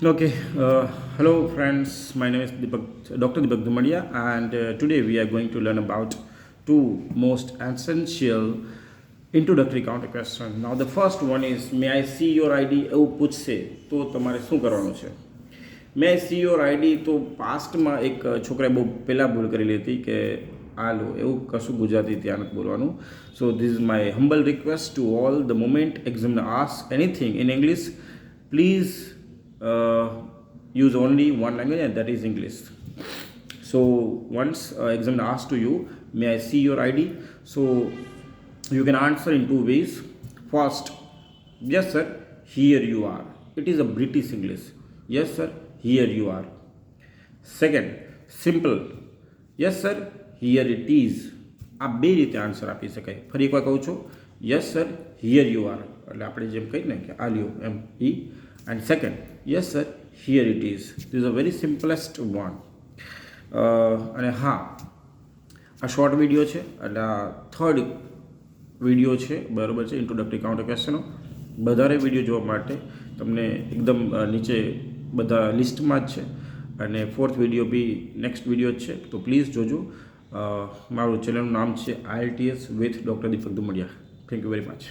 Okay, hello friends. My name is Dr. Deepak Dhumadia, and today we are going to learn about two most essential introductory counter questions. Now, the first one is, may I see your ID? એવું પૂછશે તો તમારે શું કરવાનું છે? મે I C your ID તો પાસ્ટમાં એક છોકરાએ બહુ પહેલાં ભૂલ કરેલી હતી કે આ લો એવું કશું ગુજરાતી ત્યાં નથી બોલવાનું. So this is my humble request to all the moment exam ask anything in English, please use only one language, and that is English. So once examiner asks to you, may I see your ID? So you can answer in two ways. First, yes sir, here you are. It is a British English. Yes sir, here you are. Second, simple, yes sir, here it is. આ બે રીતે answer આપી શકાય. ફરી એકવાર કહું છું, yes sir here you are, એટલે આપણે જેમ કહીએ ને કે આ લ્યો એમ ઈ. And second, yes sir, here it is. This is a very simplest one. અને હા, આ શોર્ટ વિડીયો છે, એટલે આ થર્ડ વિડીયો છે, બરાબર છે, ઇન્ટ્રોડક્ટરી કાઉન્ટર ક્વેશ્ચનો. વધારે વિડીયો જોવા માટે તમને એકદમ નીચે બધા લિસ્ટમાં જ છે, અને ફોર્થ વિડીયો બી નેક્સ્ટ વિડીયો જ છે, તો પ્લીઝ જોજો. મારું ચેનલનું નામ છે IELTS with Dr. Deepak Dhumadia. Thank you very much.